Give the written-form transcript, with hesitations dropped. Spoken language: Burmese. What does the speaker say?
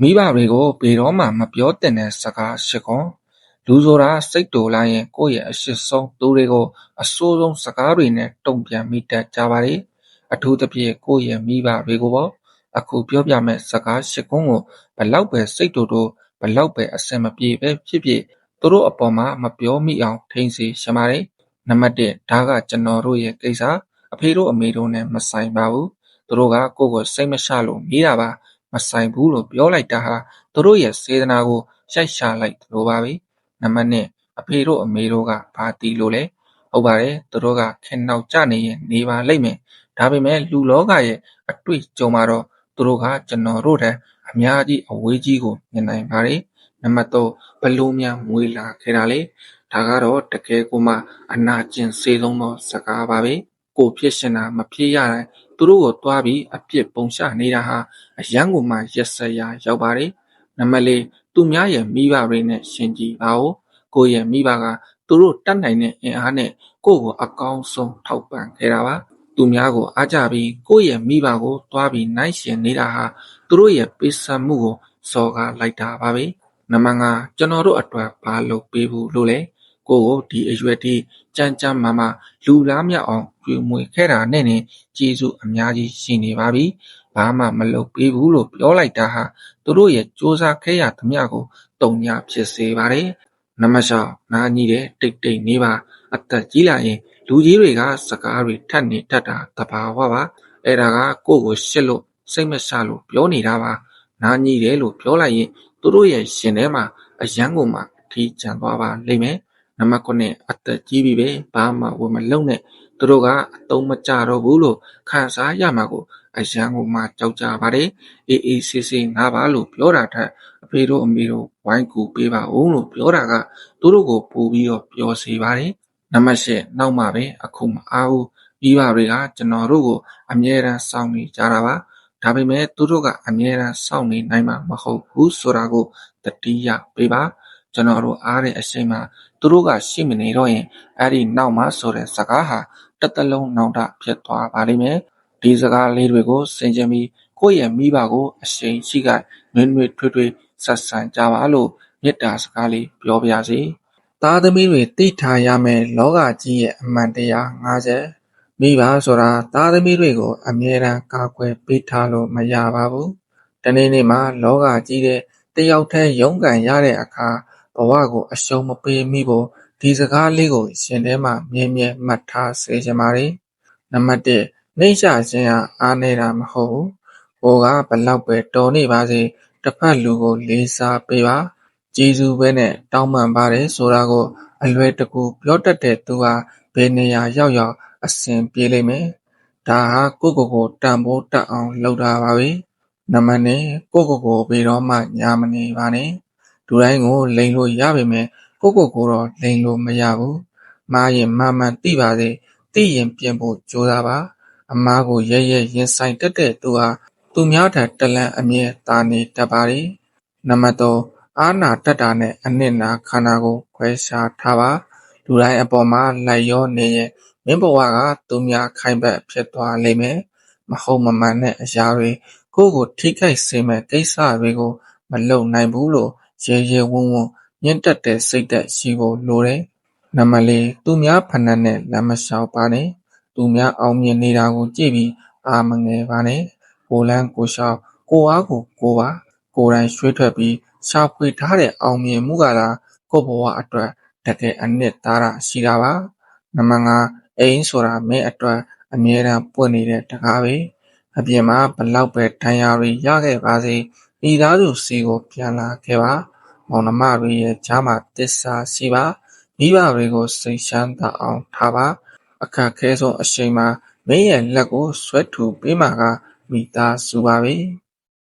မိဘတွေကိုဘယ်တော့မှမပြောသင့်တဲ့စကား၈ခွန်းလူဆိုတာစိတ်တိုလိုက်ရင်ကိုယ့်ရဲ့အရှိဆုံးသူတွေကိုအဆိုးဆုံးစကားတွေနဲ့တုံ့ပြန်မိတတ်ကြပါတယ်။အထူးသဖြင့်ကိုယ့်ရဲ့မိဘတွေကိုပေါ့အခုပြောပြမယ့်စကား၈ခွန်းကိုဘလောက်ပဲစိတ်တိုဘလောက်ပဲအဆင်မပြေပဲဖြစ်ဖြစ်သူတို့အပေါ်မှာမပြောမိအောင်ထိန်းစေချင်ပါတယ်။နံပါတ်၁ဒါကကျွန်တော်တို့ရဲ့ကိစ္စအဖေတို့အမေတို့နဲ့မဆိုင်ပါဘူး။သူတို့ကကိုယ့်ကိုစိတ်မချလို့မေးတာပါမဆိုင်ဘူးလို့ပြောလိုက်တာဟာသူတို့ရဲ့စေတနာကိုရိုက်ရှာလိုက်သလိုပါပဲ။နံပါတ်2အဖေတို့အမေတို့ကဘာတီးလို့လဲ။ဟုတ်ပါတယ်သူတို့ကခင်နှောက်ကြနေရင်နေပါလိမ့်မယ်။ဒါပေမဲ့လူလောကရဲ့အတွေ့အကြုံမှာတော့သူတို့ကကျွန်တော်တို့တဲ့အများကြီးအဝေးကြီးကိုမြင်နိုင်ပါတယ်။နံပါတ်3ဘလို့များမွေးလာခဲ့တာလေ။ဒါကတော့တကယ်ကိုမှအနာကျင်စေဆုံးသောစကားပါပဲ။ကိုဖြစ်ရှင်တာမဖြစ်ရတိုင်းသူတို့ကိုတွားပြီးအပြစ်ပုံချနေတာဟာအယံကိုမှရက်စက်ရာရောက်ပါတယ်။နံပါတ်4သူများရဲ့မိဘတွေနဲ့ရှင်ကြည်ပါဦး။ကိုယ့်ရဲ့မိဘကသူတို့တတ်နိုင်တဲ့အင်အားနဲ့ကိုယ့်ကိုအကောင်းဆုံးထောက်ပံ့ခဲ့တာပါ။သူများကိုအားကြပြီးကိုယ့်ရဲ့မိဘကိုတွားပြီးနိုင်ရှင်နေတာဟာသူတို့ရဲ့ပေးဆပ်မှုကိုစော်ကားလိုက်တာပါပဲ။နံပါတ်5ကျွန်တော်တို့အတွက်ဘာလုပ်ပေးဖို့လို့လဲ။ကိုကိုဒီအရွယ်ထိကြမ်းကြမ်းမာမာလူလားမြောက်အောင်ကျွေးမွေးခဲ့တာနဲ့နေကျေးဇူးအများကြီးရှိနေပါပြီ။ဘာမှမလုပ်ပေးဘူးလို့ပြောလိုက်တာဟာသူတို့ရဲ့စူးစမ်းခဲ့ရသမျှကိုတုံညာဖြစ်စေပါတယ်။နံပါတ်6နာညီတဲ့တိတ်တိတ်နေပါအသက်ကြီးလာရင်လူကြီးတွေကစကားတွေထပ်နေတတ်တာသဘာဝပါ။အဲ့ဒါကကိုယ့်ကိုရှစ်လို့စိတ်မချလို့ပြောနေတာပါ။နာညီတယ်လို့ပြောလိုက်ရင်သူတို့ရဲ့ရှင်ထဲမှာအယံကိုမှထီးကျန်သွားပါလိမ့်မယ်။နံပါတ်9အသက်ကြီးပြီပဲဘာမှဝယ်မလုံးနဲ့သူတို့ကအတုံးမကြတော့ဘူးလို့ခံစားရမှာကိုအယံကိုမှကြောက်ကြပါတယ်အေးအေးဆေးဆေးငါပါလို့ပြောတာထက်အဖေတို့အမေတို့ဝိုင်းကူပေးပါဦးလို့ပြောတာကသူတို့ကိုပို့ပြီးတော့ပြောစေပါတယ်နံပါတ်10နောက်မှပဲအခုမအားဘူးပြီးပါတွေကကျွန်တော်တို့ကိုအမြဲတမ်းစောင့်နေကြတာပါဒါပေမဲ့သူတို့ကအမြဲတမ်းစောင့်နေနိုင်မှာမဟုတ်ဘူးဆိုတာကိုတတိယပေးပါကျွန်တော်တို့အားတဲ့အချိန်မှာသူတို့ကရှိမနေတော့ရင်အဲ့ဒီနောက်မှဆိုတဲ့စကားဟာတစ်သလုံးနောင်တဖြစ်သွားပါလိမ့်မယ်ဒီစကားလေးတွေကိုဆင်ခြင်ပြီးကိုယ့်ရဲ့မိဘကိုအရှိန်ရှိကနွေ့နွေ့ထွေးထွေးဆက်ဆံကြပါလို့မေတ္တာစကားလေးပြောပါရစေသားသမီးတွေသိထားရမယ်လောကကြီးရဲ့အမှန်တရား၅ချက်မိဘဆိုတာသားသမီးတွေကိုအမြဲတမ်းကာကွယ်ပေးထားလို့မရပါဘူးတနေ့နေ့မှာလောကကြီးတဲ့တယောက်တည်းရုန်းကန်ရတဲ့အခါဘဝကိုအရှုံးမပေးမိဖို့ဒီစကားလေးကိုရှင်ထဲမှာမြဲမြဲမှတ်ထားစေချင်ပါတယ်နံပါတ်1နှိမ့်ချခြင်းဟာအားနေတာမဟုတ်ဘူးဟိုကဘလောက်ပဲတော်နေပါစေတစ်ဖက်လူကိုလေးစားပေးပါကျေးဇူးပဲနဲ့တောင်းပန်ပါတယ်ဆိုတာကိုအလွယ်တကူပြောတတ်တဲ့သူဟာဘယ်နေရာရောက်ရောက်အဆင်ပြေလိမ့်မယ်ဒါဟာကိုယ့်ကိုယ်တန်ဖိုးတက်အောင်လုပ်တာပါပဲနံပါတ်2ကိုယ့်ကိုယ်ဘယ်တော့မှညာမနေပါနဲ့လူတိုင်းကိုလိန်လို့ရပေမဲ့ကိုယ့်ကိုယ်တော့လိန်လို့မရဘူးမှားရင်မှန်မှန်သိပါစေသိရင်ပြင်ဖို့ကြိုးစားပါအမားကိုရဲရဲရင်ဆိုင်တတ်တဲ့သူဟာသူများထက်တလန့်အမြဲတာနေတတ်ပါတယ်နံပါတ်3အာနာတတ်တာနဲ့အနစ်နာခန္ဓာကိုခွဲခြားထားပါလူတိုင်းအပေါ်မှာလိုက်ရောနေရင်မင်းဘဝကသူများခိုင်ဘက်ဖြစ်သွားလိမ့်မယ်မဟုတ်မမှန်တဲ့အရာတွေကိုယ့်ကိုထိခိုက်စေမဲ့ကိစ္စတွေကိုမလုပ်နိုင်ဘူးလို့ရဲရဲဝံ့ဝံ့ညှင်းတက်တဲ့စိတ်သက်ရှိဖို့လိုတယ်နံပါတ်4သူများဖဏနဲ့လမ်းမလျှောက်ပါနဲ့သူများအောင်မြင်နေတာကိုကြည့်ပြီးအာမငယ်ပါနဲ့ကိုလန်းကိုလျှောက်ကိုအားကိုပါကိုယ်တိုင်ရွှေ့ထွက်ပြီးရှာဖွေထားတဲ့အောင်မြင်မှုကသာကိုယ့်ဘဝအတွက်တကယ်အနှစ်သာရရှိတာပါနံပါတ်5အိမ်ဆိုတာမင်းအတွက်အမြဲတမ်းပွင့်နေတဲ့တကားပဲအပြင်မှာဘလောက်ပဲဒဏ်ရာတွေရခဲ့ပါစေမိသားစုစီကိုပြန်လာခဲ့ပါမောင်နှမတွေရဲ့ကြားမှာတစ္ဆာရှိပါမိဘတွေကိုစိတ်ချမ်းသာအောင်ထားပါအခက်ခဲဆုံးအချိန်မှာမင်းရဲ့လက်ကိုဆွဲထူပေးမှာကမိသားစုပါပဲ